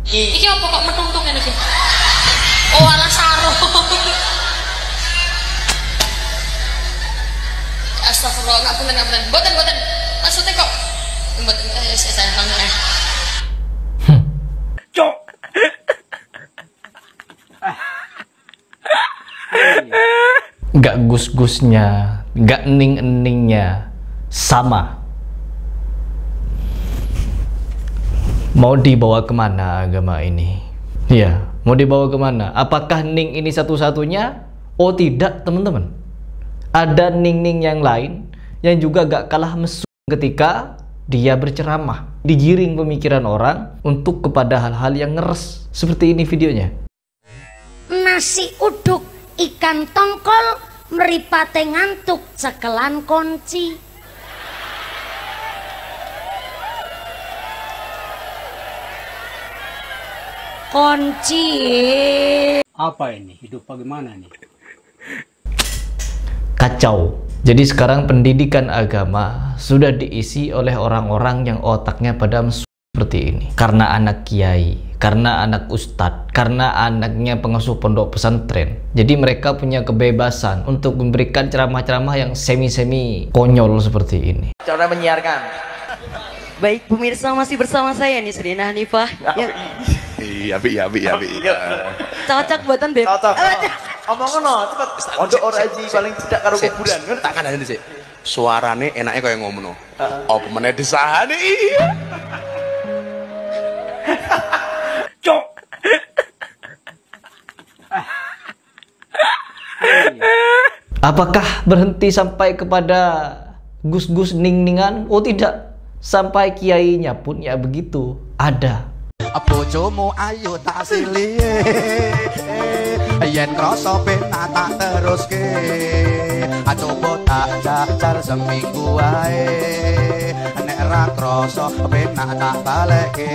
Iki apa kok metung-tung ngene iki? Oh, ala sarung. Astagfirullah, ngapunten. Mboten. Maksudnya kok mboten saya ngene. Cok. Gak gus-gusnya, gak ening-eningnya sama. Mau dibawa kemana agama ini? Ya, mau dibawa kemana? Apakah ning ini satu-satunya? Oh tidak, teman-teman. Ada ning-ning yang lain yang juga gak kalah mesum ketika dia berceramah. Digiring pemikiran orang untuk kepada hal-hal yang ngeres. Seperti ini videonya. Nasi uduk ikan tongkol meripate ngantuk cekelan kunci. Kunci. Apa ini? Hidup bagaimana nih? Kacau. Jadi sekarang pendidikan agama sudah diisi oleh orang-orang yang otaknya pada mesum seperti ini. Karena anak kiai, karena anak ustadz, karena anaknya pengasuh pondok pesantren. Jadi mereka punya kebebasan untuk memberikan ceramah-ceramah yang semi-semi konyol seperti ini. Cara menyiarkan. Baik pemirsa, masih bersama saya nih Serina Hanifah. Iya, Bi. Cocok buatan beb. Cocok. Omong ngono, cepet. Ondo ora aji paling tidak karo kuburan. Tangan aja sih. Suarane enaknya kayak ngomong. Apa meneh desahane? Cok. Apakah berhenti sampai kepada gus-gus ning-ningan? Oh tidak. Sampai kiainya pun ya begitu. Ada. Bojomu ayo tak silih yen krasa penak tak teruske coba tak jajal seminggu wae nek ra krasa penak tak balekke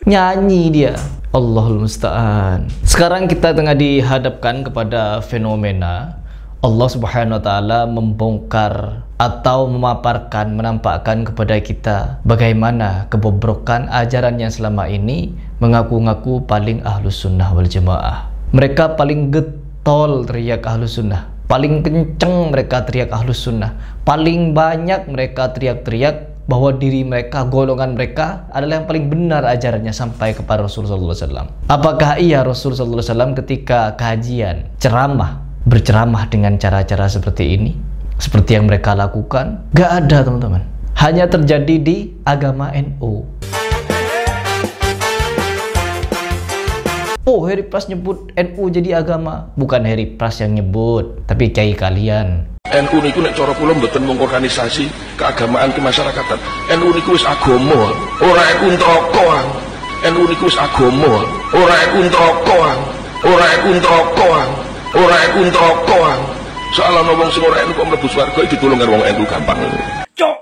Nyanyi dia. Allahul musta'an. Sekarang kita tengah dihadapkan kepada fenomena Allah Subhanahu wa taala membongkar atau memaparkan, menampakkan kepada kita bagaimana kebobrokan ajaran yang selama ini mengaku-ngaku paling ahlus sunnah wal jamaah. Mereka paling getol teriak ahlus sunnah, paling kenceng mereka teriak ahlus sunnah, paling banyak mereka teriak-teriak bahwa diri mereka, golongan mereka adalah yang paling benar ajarannya sampai kepada Rasulullah SAW. Apakah iya Rasulullah SAW ketika kajian, ceramah, berceramah dengan cara-cara seperti ini, seperti yang mereka lakukan? Gak ada, teman-teman. Hanya terjadi di agama NU. Oh, Harry Pras nyebut NU jadi agama. Bukan Harry Pras yang nyebut, tapi kiai kalian. NU niku nek cara kula mboten mung organisasi keagamaan kemasyarakatan. NU niku wis agama, ora iku neraka. NU niku wis agama, ora iku neraka. Ora iku neraka. Ora iku neraka. Soalnya wong sing ora NU kok mlebu swarga ditulung karo wong NU gampang. Cok.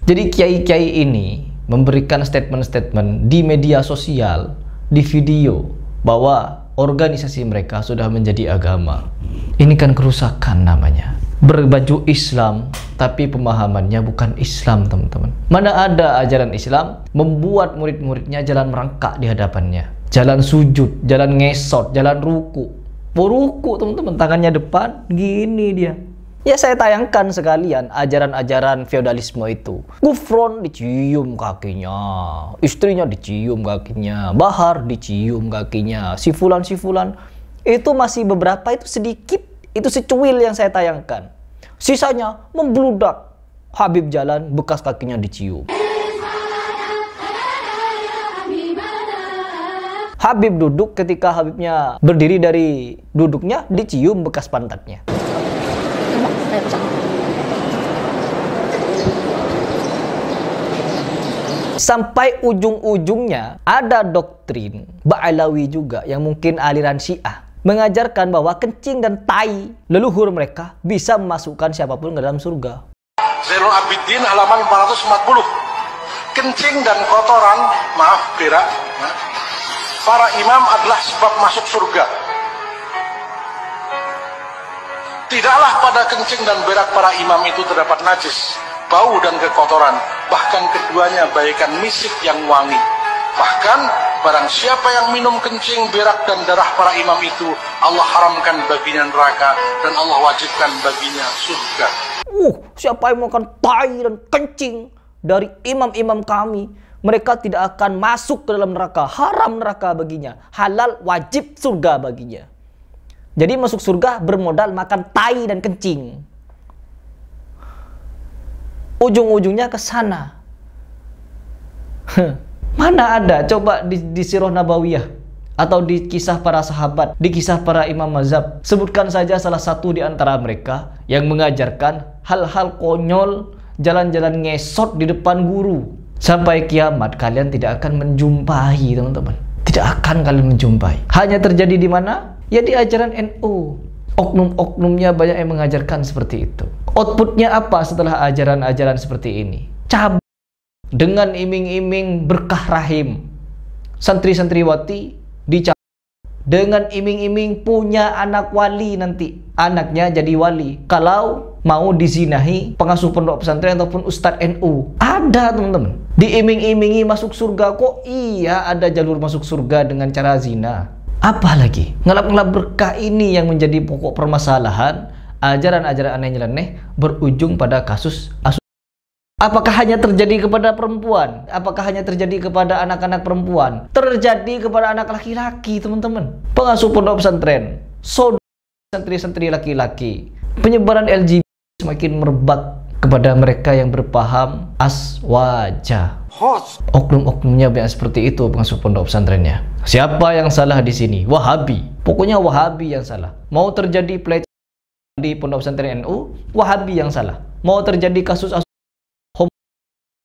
Jadi kiai-kiai ini memberikan statement-statement di media sosial, di video, bahwa organisasi mereka sudah menjadi agama. Ini kan kerusakan namanya. Berbaju Islam, tapi pemahamannya bukan Islam, teman-teman. Mana ada ajaran Islam membuat murid-muridnya jalan merangkak di hadapannya. Jalan sujud, jalan ngesot, jalan ruku. Ruku, teman-teman, tangannya depan, gini dia. Ya saya tayangkan sekalian ajaran-ajaran feodalisme itu. Gufron dicium kakinya, istrinya dicium kakinya, Bahar dicium kakinya, si fulan itu masih beberapa, itu sedikit, itu secuil yang saya tayangkan. Sisanya membludak. Habib jalan, bekas kakinya dicium. Habib duduk, ketika Habibnya berdiri dari duduknya, dicium bekas pantatnya. Sampai ujung-ujungnya ada doktrin Ba'alawi juga yang mungkin aliran Syiah mengajarkan bahwa kencing dan tai leluhur mereka bisa memasukkan siapapun ke dalam surga. Zainul Abidin halaman 440. Kencing dan kotoran, maaf berak, para imam adalah sebab masuk surga. Tidaklah pada kencing dan berak para imam itu terdapat najis, bau dan kekotoran, bahkan keduanya bagaikan misik yang wangi. Bahkan barang siapa yang minum kencing, berak dan darah para imam itu, Allah haramkan baginya neraka dan Allah wajibkan baginya surga. Siapa yang makan tai dan kencing dari imam-imam kami, mereka tidak akan masuk ke dalam neraka. Haram neraka baginya, halal wajib surga baginya. Jadi masuk surga bermodal makan tai dan kencing. Ujung-ujungnya ke sana. Mana ada? Coba di Sirah Nabawiyah atau di kisah para sahabat, di kisah para imam mazhab, sebutkan saja salah satu di antara mereka yang mengajarkan hal-hal konyol, jalan-jalan ngesot di depan guru. Sampai kiamat kalian tidak akan menjumpai, teman-teman. Tidak akan kalian menjumpai. Hanya terjadi di mana? Ya di ajaran NU. Oknum-oknumnya banyak yang mengajarkan seperti itu. Outputnya apa setelah ajaran-ajaran seperti ini? Cabut dengan iming-iming berkah rahim. Santri-santriwati dicabut dengan iming-iming punya anak wali, nanti anaknya jadi wali kalau mau dizinahi pengasuh pondok pesantren ataupun ustadz NU. Ada, teman-teman, diiming-imingi masuk surga. Kok iya ada jalur masuk surga dengan cara zina? Apalagi ngelap-ngelap berkah ini yang menjadi pokok permasalahan. Ajaran-ajaran aneh nyeleneh berujung pada kasus asus. Apakah hanya terjadi kepada perempuan? Apakah hanya terjadi kepada anak-anak perempuan? Terjadi kepada anak laki-laki, teman-teman. Pengasuh pondok pesantren, santri-santri laki-laki. Penyebaran LGBT semakin merebak kepada mereka yang berpaham aswaja. Oknum-oknumnya banyak seperti itu pengasuh pondok pesantrennya. Siapa yang salah di sini? Wahabi. Pokoknya Wahabi yang salah. Mau terjadi pelecehan di pondok pesantren NU, Wahabi yang salah. Mau terjadi kasus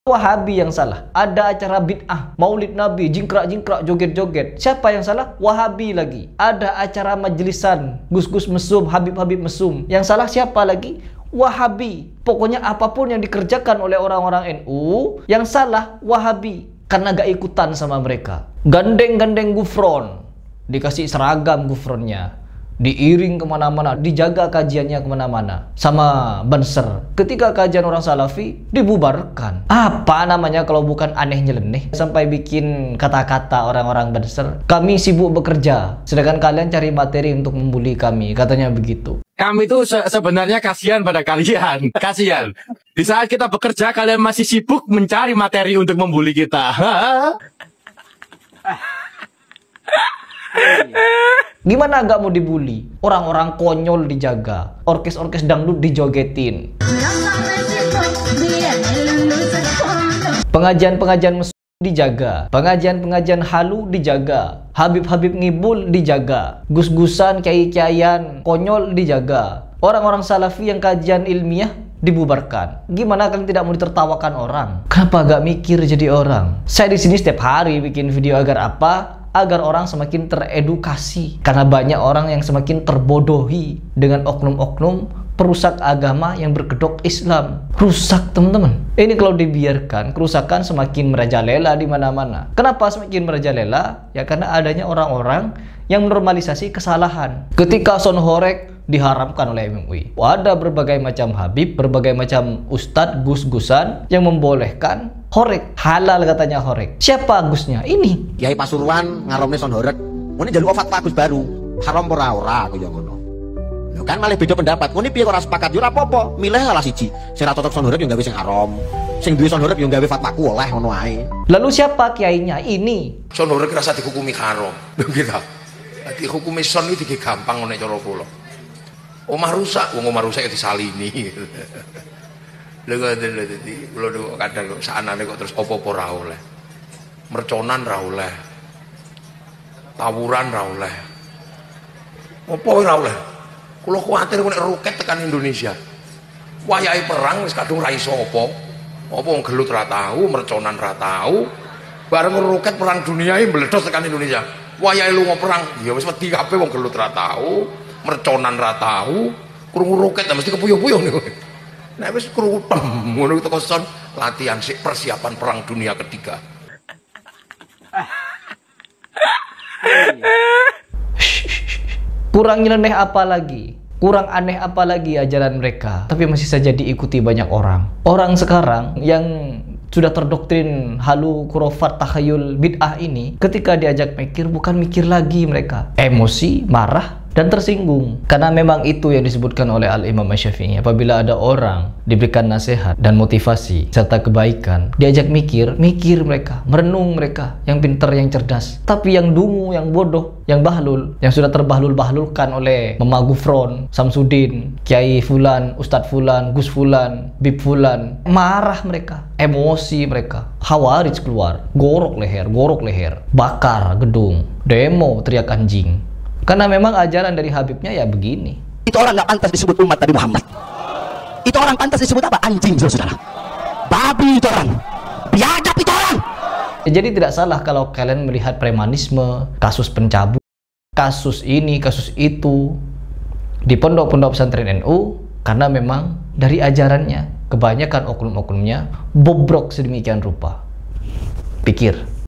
Wahabi yang salah. Ada acara bid'ah, maulid Nabi, jingkrak-jingkrak, joget-joget. Siapa yang salah? Wahabi lagi. Ada acara majlisan, gus-gus mesum, habib-habib mesum. Yang salah siapa lagi? Wahabi. Pokoknya apapun yang dikerjakan oleh orang-orang NU, yang salah Wahabi. Karena gak ikutan sama mereka. Gandeng-gandeng gufron, dikasih seragam gufronnya, diiring kemana-mana, dijaga kajiannya kemana-mana sama banser. Ketika kajian orang salafi dibubarkan. Apa namanya kalau bukan aneh nyeleneh? Sampai bikin kata-kata orang-orang banser, kami sibuk bekerja sedangkan kalian cari materi untuk membuli kami, katanya begitu. Kami itu sebenarnya kasihan pada kalian. Kasihan. Di saat kita bekerja kalian masih sibuk mencari materi untuk membuli kita. Gimana gak mau dibully? Orang-orang konyol dijaga, orkes-orkes dangdut dijogetin, pengajian-pengajian mesum dijaga, pengajian-pengajian halu dijaga, habib-habib ngibul dijaga, gus-gusan, kiai-kiaian konyol dijaga, orang-orang salafi yang kajian ilmiah dibubarkan. Gimana kalian tidak mau ditertawakan orang? Kenapa gak mikir jadi orang? Saya di sini setiap hari bikin video agar apa? Agar orang semakin teredukasi. Karena banyak orang yang semakin terbodohi dengan oknum-oknum perusak agama yang berkedok Islam. Rusak, teman-teman. Ini kalau dibiarkan, kerusakan semakin merajalela di mana-mana. Kenapa semakin merajalela? Ya karena adanya orang-orang yang menormalisasi kesalahan. Ketika son horek diharamkan oleh MUI, ada berbagai macam habib, berbagai macam ustadz, gus-gusan yang membolehkan horek. Halal katanya horek. Siapa gusnya? Ini Kiai Pasuruan ngaromne son horek. Ini jaluk fatwa Gus baru. Haram ora aku yo ngono. Lho kan malah beda pendapat. Ngene piye ora sepakat yo ora apa-apa. Milih salah siji. Sing ra cocok son horek yo gawe sing haram. Sing duwe son horek yo gawe fatwaku oleh ngono ae. Lalu siapa kiainya? Ini. Son horek rasa dihukumi haram. Begitu. Dihukumi son iki gampang nek cara kula. Omah rusak, wong omah rusak ya disalini. Lha dadi kula kadang kok sanane kok terus apa-apa ora oleh. Merconan ra oleh. Tawuran ra oleh. Apa ora oleh? Kula kuwatir nek roket tekan Indonesia. Wayahe perang wis kadung ra iso apa. Apa wong gelut ra tahu, merconan ra tahu. Bareng roket perang dunia meledos tekan Indonesia. Wayahe lunga perang, ya wis wedi kabeh wong gelut ra tahu, merconan ra tahu, krungu roket mesti kepuyuh-puyuh niku. Nek wis krungu tem ngono teko son latihan sik persiapan perang dunia ketiga. Kurang nyeleneh apa lagi? Kurang aneh apa lagi ajaran mereka, tapi masih saja diikuti banyak orang. Orang sekarang yang sudah terdoktrin halu, khurafat, takhayul, bid'ah ini, ketika diajak mikir, bukan mikir lagi mereka. Emosi, marah, dan tersinggung. Karena memang itu yang disebutkan oleh Al-Imam Asy-Syafi'i. Apabila ada orang diberikan nasihat dan motivasi serta kebaikan, diajak mikir, mikir mereka, merenung mereka, yang pintar, yang cerdas. Tapi yang dungu, yang bodoh, yang bahlul, yang sudah terbahlul-bahlulkan oleh Mama Gufron, Samsudin, Kiai Fulan, Ustadz Fulan, Gus Fulan, Bib Fulan, marah mereka, emosi mereka, khawarij keluar, gorok leher, bakar gedung, demo, teriak anjing. Karena memang ajaran dari Habibnya ya begini. Itu orang nggak pantas disebut umat Nabi Muhammad. Itu orang pantas disebut apa? Anjing, saudara. Babi itu orang. Biadab itu orang. Jadi tidak salah kalau kalian melihat premanisme, kasus pencabut, kasus ini, kasus itu di pondok-pondok pesantren NU, karena memang dari ajarannya kebanyakan oknum-oknumnya bobrok sedemikian rupa. Pikir.